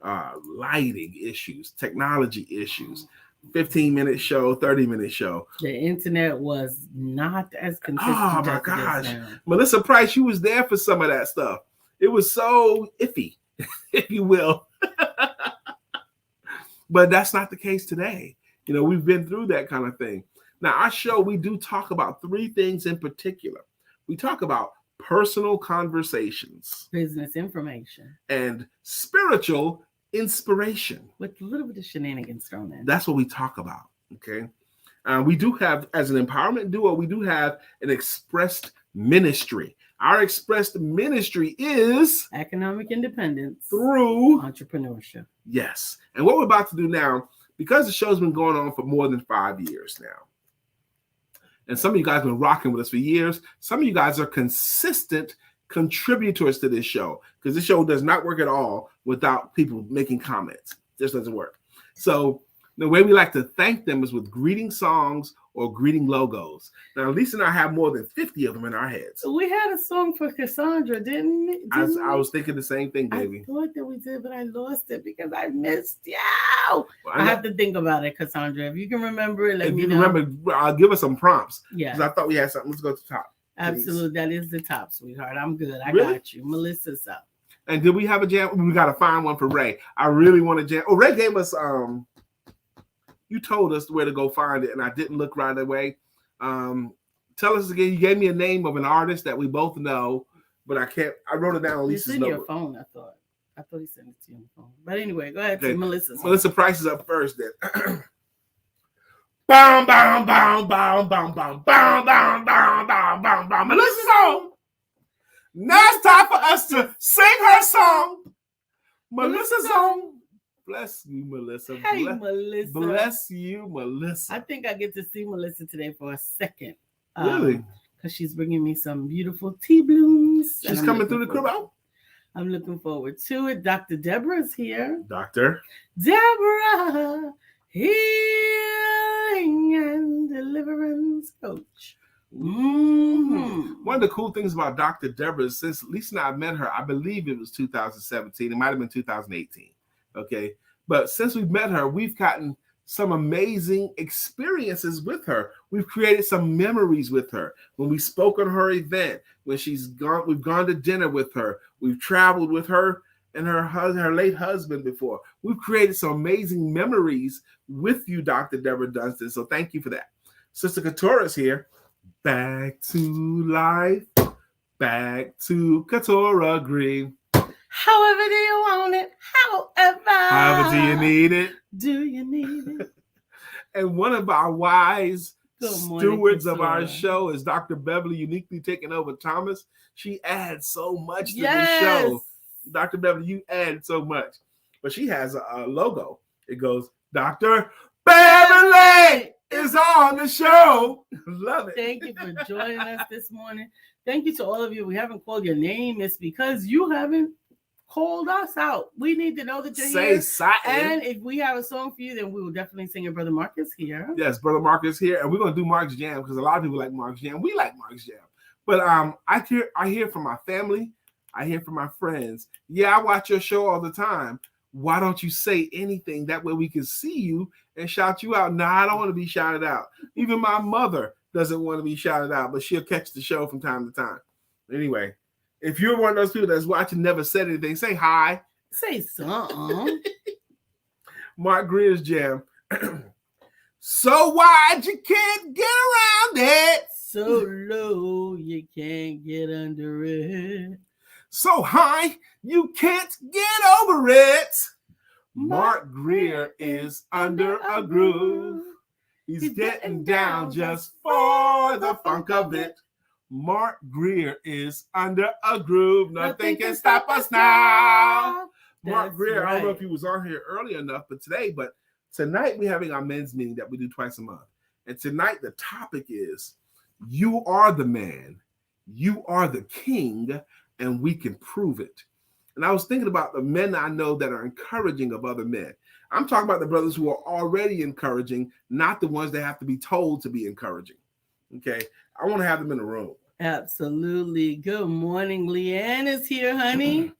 Lighting issues, technology issues. 15-minute show, 30-minute show. The internet was not as consistent. Oh my as gosh. it is now. Melissa Price, you was there for some of that stuff. It was so iffy, if you will. But that's not the case today. You know, we've been through that kind of thing. Now, our show, we do talk about three things in particular. We talk about personal conversations, Business information, and spiritual inspiration. with a little bit of shenanigans thrown in. That's what we talk about, okay? We do have, as an empowerment duo, we do have an expressed ministry. Our expressed ministry is Economic independence through entrepreneurship. Yes. And what we're about to do now, because the show's been going on for more than 5 years now, and some of you guys have been rocking with us for years, some of you guys are consistent contributors to this show, because this show does not work at all without people making comments. It just doesn't work. So the way we like to thank them is with greeting songs or greeting logos. Now, Lisa and I have more than 50 of them in our heads. We had a song for Cassandra, didn't we? I was thinking the same thing, baby. I thought that we did, but I lost it because I missed you. Well, I have to think about it, Cassandra. If you can remember it, let if me you know. remember, give us some prompts. Yeah, Because I thought we had something. Let's go to the top. absolutely. That is the top, sweetheart. I'm good. I Really? got you. Melissa's up. And did we have a jam? We got to find one for Ray. I really want to jam. Oh, Ray gave us, you told us where to go find it, and I didn't look right away. Tell us again. You gave me a name of an artist that we both know, but I can't. I wrote it down on It's Lisa's in your number. phone, I thought. I thought he sent it to you on the phone. But anyway, go ahead Okay. to Melissa's. Melissa Price is up first then. Bow, bow, bow, bow, bow, bow, bow, bow, bow, bow, bow, bow. Melissa's on. Now it's time for us to sing her song. Melissa's on. Bless you, Melissa. Hey, Melissa. Bless you, Melissa. I think I get to see Melissa today for a second. Really? Because she's bringing me some beautiful tea blooms. She's coming through the crib. I'm looking forward to it. Dr. Deborah's here. Doctor. Deborah, healing and deliverance coach. Mm-hmm. One of the cool things about Dr. Deborah is since Lisa and I met her, I believe it was 2017. It might have been 2018. Okay. But since we've met her, we've gotten some amazing experiences with her. We've created some memories with her. When we spoke on her event, when she's gone, we've gone to dinner with her. We've traveled with her and her late husband before. We've created some amazing memories with you, Dr. Deborah Dunstan. So thank you for that. Sister Katora's here. Back to life. Back to Katora Green. However do you want it? However do you need it? Do you need it? And one of our wise Good morning, stewards of our Katora. show is Dr. Beverly, uniquely taking over Thomas. She adds so much to Yes. the show. Dr. Beverly, you add so much. But she has a logo. It goes, Dr. Beverly is on the show. Love it. Thank you for joining us this morning. Thank you to all of you. We haven't called your name. It's because you haven't called us out. We need to know that you're Say here. something. And if we have a song for you, then we will definitely sing it. Brother Marcus here. Yes, Brother Mark is here, and we're gonna do Mark's Jam because a lot of people like Mark's Jam. We like Mark's Jam, but I hear from my family, I hear from my friends. Yeah, I watch your show all the time. Why don't you say anything? That way we can see you and shout you out. No, I don't want to be shouted out. Even my mother doesn't want to be shouted out, but she'll catch the show from time to time. Anyway, if you're one of those people that's watching, never said anything, say hi. Say something. Mark Greer's Jam. So wide you can't get around it. So low you can't get under it. So high you can't get over it. Mark Greer is under a groove. He's getting down just for the funk of it. Mark Greer is under a groove. Nothing can stop us now. Mark That's Greer, I don't know right. if he was on here early enough, but tonight we're having our men's meeting that we do twice a month. And tonight the topic is, you are the man, you are the king, and we can prove it. And I was thinking about the men I know that are encouraging of other men. I'm talking about the brothers who are already encouraging, not the ones that have to be told to be encouraging. Okay, I want to have them in a room. Absolutely. Good morning. Leanne is here, honey.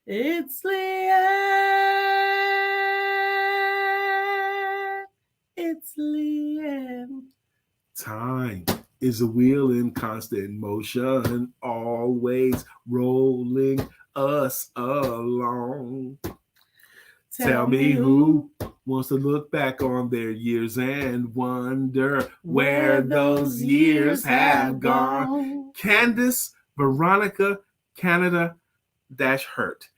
It's Leanne It's Leanne. Time is a wheel in constant motion, always rolling us along. Tell me who wants to look back on their years and wonder where those years have gone. Candace Veronica Canada Hurt.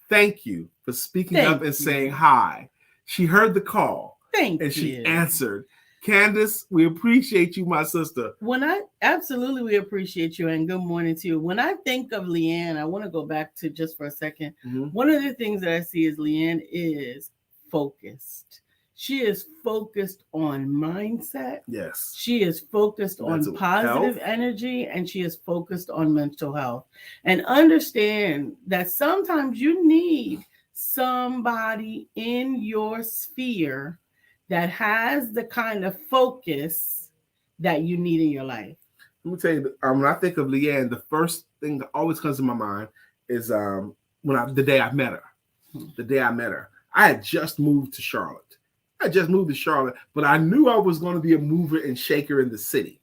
Thank you for speaking up and saying hi. She heard the call. Thank and you. she answered. Candace, we appreciate you, my sister. Absolutely, we appreciate you, and good morning to you. When I think of Leanne, I want to go back to just for a second. Mm-hmm. One of the things that I see is Leanne is focused. She is focused on mindset. Yes. She is focused on positive energy, and she is focused on mental health. And understand that sometimes you need somebody in your sphere that has the kind of focus that you need in your life. Let me tell you, when I think of Leanne, the first thing that always comes to my mind is the day I met her. The day I met her. I had just moved to Charlotte. But I knew I was going to be a mover and shaker in the city.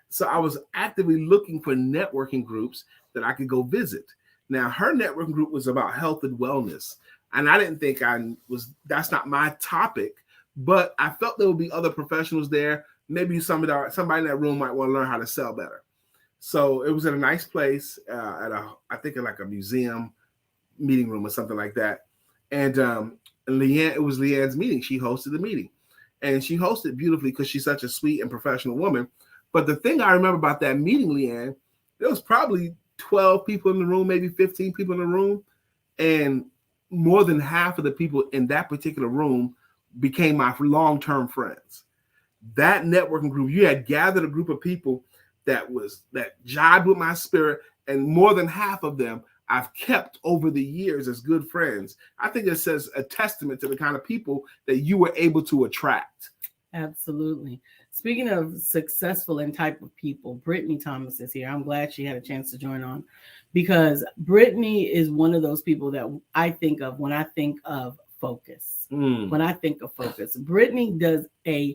So I was actively looking for networking groups that I could go visit. Now, her networking group was about health and wellness. And I didn't think that's not my topic. But I felt there would be other professionals there. Maybe somebody in that room might want to learn how to sell better. So it was in a nice place I think in like a museum meeting room or something like that. And Leanne, it was Leanne's meeting. She hosted the meeting. And she hosted beautifully because she's such a sweet and professional woman. But the thing I remember about that meeting, Leanne, there was probably 12 people in the room, maybe 15 people in the room. And more than half of the people in that particular room became my long-term friends. That networking group, you had gathered a group of people that jived with my spirit, and more than half of them I've kept over the years as good friends. I think it says a testament to the kind of people that you were able to attract. Absolutely. Speaking of successful and type of people, Brittany Thomas is here. I'm glad she had a chance to join on, because Brittany is one of those people that I think of when I think of focus. When I think of focus, Brittany does an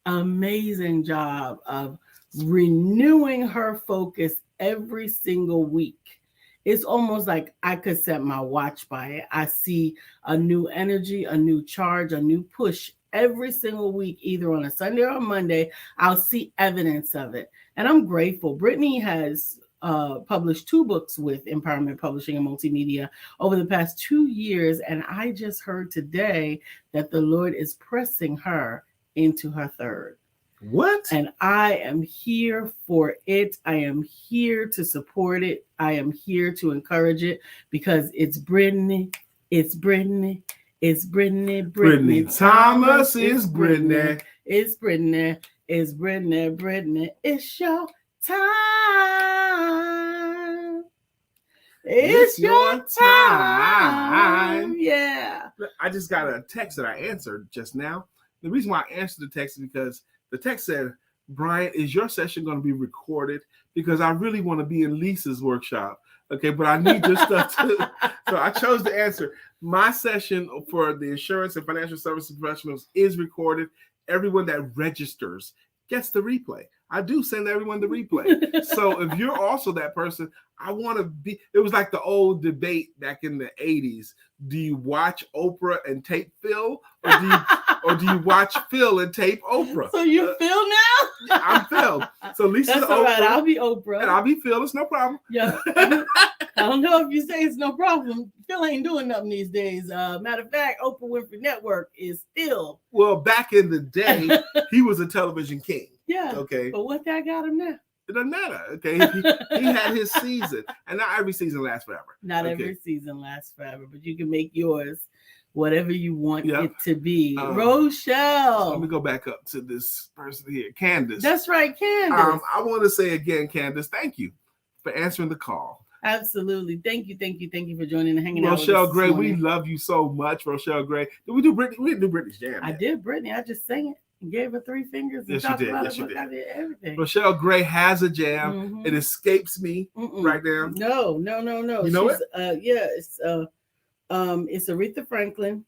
amazing job of renewing her focus every single week. It's almost like I could set my watch by it. I see a new energy, a new charge, a new push every single week, either on a Sunday or a Monday. I'll see evidence of it. And I'm grateful. Brittany has published 2 books with Empowerment Publishing and Multimedia over the past 2 years. And I just heard today that the Lord is pressing her into her 3rd. What? And I am here for it. I am here to support it. I am here to encourage it, because it's Brittany. It's Brittany. It's Brittany. Brittany Thomas is Brittany. It's Brittany. It's Brittany. Brittany. It's your time. It's your time. Yeah. I just got a text that I answered just now. The reason why I answered the text is because the text said, Brian, is your session going to be recorded? Because I really want to be in Lisa's workshop. Okay, but I need your stuff too. So I chose to answer. My session for the insurance and financial services professionals is recorded. Everyone that registers gets the replay. I do send everyone the replay. So if you're also that person, I want to be. It was like the old debate back in the 80s. Do you watch Oprah and tape Phil? Or do you watch Phil and tape Oprah? So you Phil now? I'm Phil. So Lisa's That's all right. I'll be Oprah. And I'll be Phil. It's no problem. Yeah. I don't know if you say it's no problem. Phil ain't doing nothing these days. Matter of fact, Oprah Winfrey Network is still. Well, back in the day, he was a television king. Yeah. Okay. But what that got him now? It doesn't matter. Okay. He had his season. And not every season lasts forever. Not every season lasts forever, but you can make yours whatever you want it to be. Rochelle. Let me go back up to this person here, Candace. That's right, Candace. I want to say again, Candace, thank you for answering the call. Absolutely. Thank you for joining and hanging out with us. Rochelle Gray, we love you so much, Rochelle Gray. Did we do Brittany? We didn't do Brittany's jam. I did Brittany. I just sang it and gave her 3 fingers. And yes, you did. Yes, you did. I did everything. Rochelle Gray has a jam. Mm-hmm. It escapes me right now. No. You know it? It's Aretha Franklin,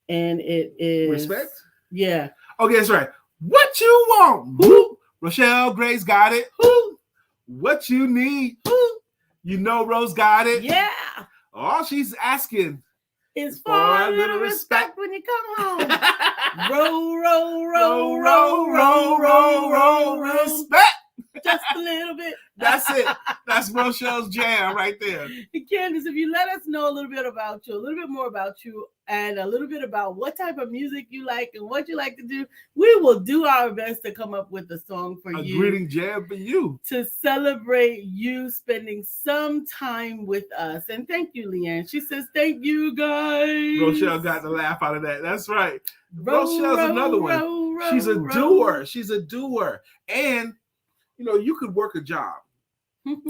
and it is Respect. Yeah. Okay, that's right. What you want? Who? Rochelle Grace got it. Who? What you need? Who? You know Rose got it. Yeah. All she's asking is for a little respect when you come home. Roll, roll, roll, roll, roll, roll, roll, roll. Respect. Just a little bit. That's it. That's Rochelle's jam right there. Candace, if you let us know a little bit about you, a little bit more about you, and a little bit about what type of music you like and what you like to do, we will do our best to come up with a song for you. A greeting jam for you. To celebrate you spending some time with us. And thank you, Leanne. She says, thank you, guys. Rochelle got the laugh out of that. That's right. Rochelle's another one. She's a doer. She's a doer. And you know, you could work a job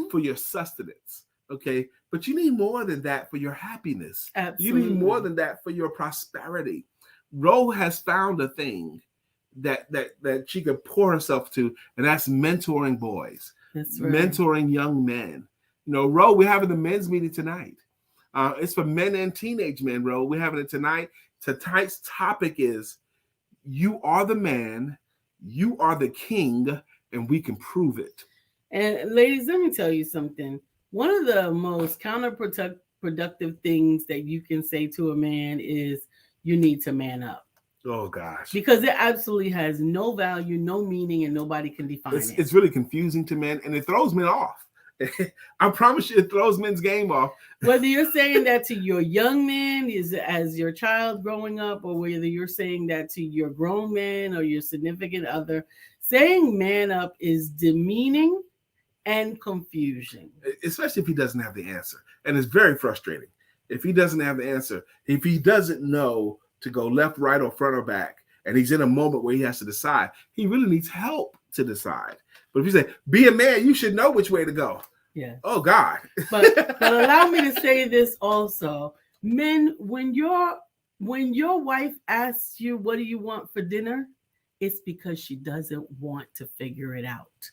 for your sustenance, okay? But you need more than that for your happiness. Absolutely. You need more than that for your prosperity. Ro has found a thing that she could pour herself to, and that's mentoring boys. That's right. Mentoring young men. You know, Ro, we're having the men's meeting tonight. It's for men and teenage men, Ro. We're having it tonight. Tonight's topic is, you are the man, you are the king, and we can prove it. And ladies, let me tell you something. One of the most counterproductive things that you can say to a man is, you need to man up. Oh, gosh. Because it absolutely has no value, no meaning, and nobody can define it. It's really confusing to men, and it throws men off. I promise you, it throws men's game off. Whether you're saying that to your young man as your child growing up, or whether you're saying that to your grown man or your significant other, saying man up is demeaning and confusing. Especially if he doesn't have the answer. And it's very frustrating. If he doesn't have the answer, if he doesn't know to go left, right, or front or back, and he's in a moment where he has to decide, he really needs help to decide. But if you say, be a man, you should know which way to go. Yeah. Oh, God. But allow me to say this also. Men, when your wife asks you, what do you want for dinner? It's because she doesn't want to figure it out.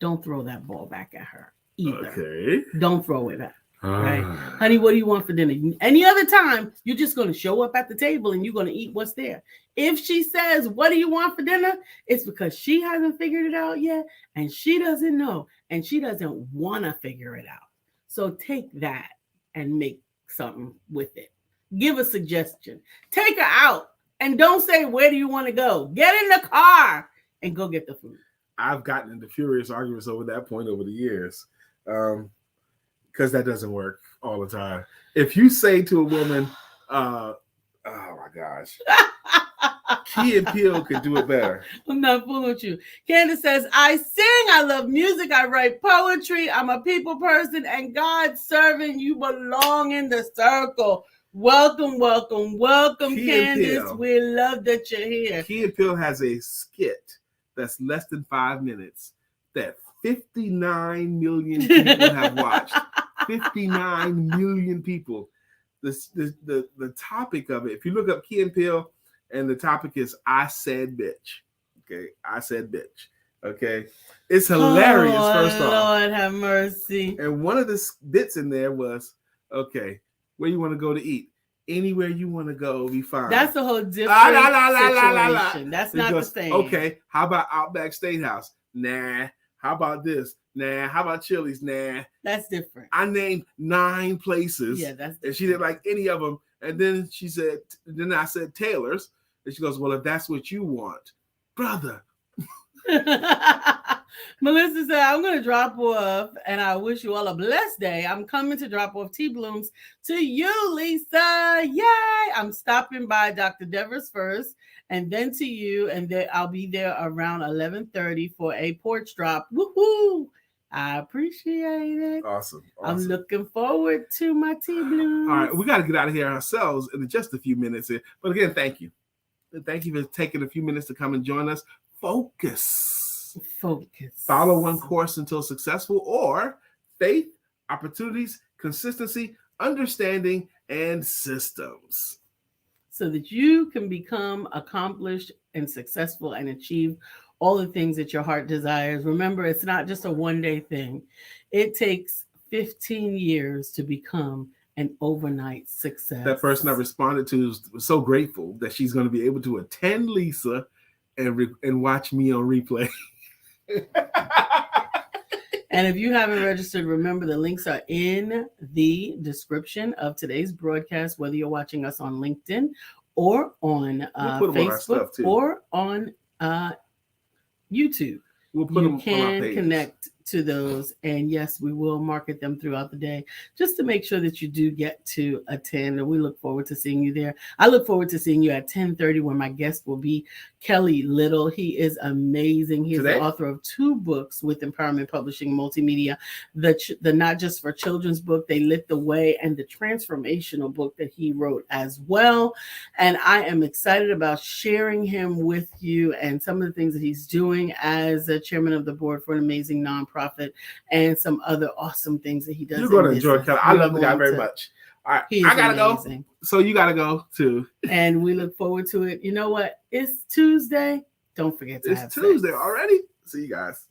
Don't throw that ball back at her either. Okay. Don't throw it back. Right? Honey, what do you want for dinner? Any other time, you're just going to show up at the table and you're going to eat what's there. If she says, what do you want for dinner? It's because she hasn't figured it out yet, and she doesn't know, and she doesn't want to figure it out. So take that and make something with it. Give a suggestion. Take her out. And don't say, where do you want to go? Get in the car and go get the food. I've gotten into furious arguments over that point over the years, because that doesn't work all the time. If you say to a woman, oh my gosh, Key and Peele could do it better. I'm not fooling with you. Candace says, I sing, I love music, I write poetry, I'm a people person, and God's servant, you belong in the circle. Welcome, welcome, welcome, Key Candace. We love that you're here. Key and Peele has a skit that's less than 5 minutes that 59 million people have watched. 59 million people. The topic of it, if you look up Key and Peele, and the topic is I said bitch. Okay, I said bitch. Okay, it's hilarious. First off, Lord have mercy. And one of the bits in there was, okay, where you want to go to eat? Anywhere you want to go, be fine. That's a whole different situation. That's not the same. Okay, how about Outback Steakhouse? Nah. How about this? Nah. How about Chili's? Nah. That's different. I named 9 places. Yeah, that's different. And she didn't like any of them. And then I said Taylor's. And she goes, well, if that's what you want, brother. Melissa said, I'm going to drop off, and I wish you all a blessed day. I'm coming to drop off tea blooms to you, Lisa. Yay! I'm stopping by Dr. Devers first, and then to you, and then I'll be there around 11:30 for a porch drop. Woohoo! I appreciate it. Awesome. I'm looking forward to my tea blooms. All right, we got to get out of here ourselves in just a few minutes here. But again, thank you. Thank you for taking a few minutes to come and join us. Focus. Follow one course until successful, or faith, opportunities, consistency, understanding, and systems. So that you can become accomplished and successful and achieve all the things that your heart desires. Remember, it's not just a one-day thing. It takes 15 years to become an overnight success. That person I responded to was so grateful that she's going to be able to attend Lisa and watch me on replay. And if you haven't registered, remember the links are in the description of today's broadcast, whether you're watching us on LinkedIn or on Facebook or on YouTube. We'll put them you can connect to those, and yes, we will market them throughout the day just to make sure that you do get to attend, and we look forward to seeing you there. I look forward to seeing you at 10:30 where my guest will be Kelly Little. He is amazing. He is the author of 2 books with Empowerment Publishing Multimedia, the Not Just for Children's book, They Lit the Way, and the transformational book that he wrote as well. And I am excited about sharing him with you and some of the things that he's doing as the chairman of the board for an amazing nonprofit and some other awesome things that he does. You're going to enjoy Kelly. I love the guy very much. All right, I gotta go. So you gotta go too. And we look forward to it. You know what? It's Tuesday. Don't forget to have sex. It's Tuesday already. See you guys.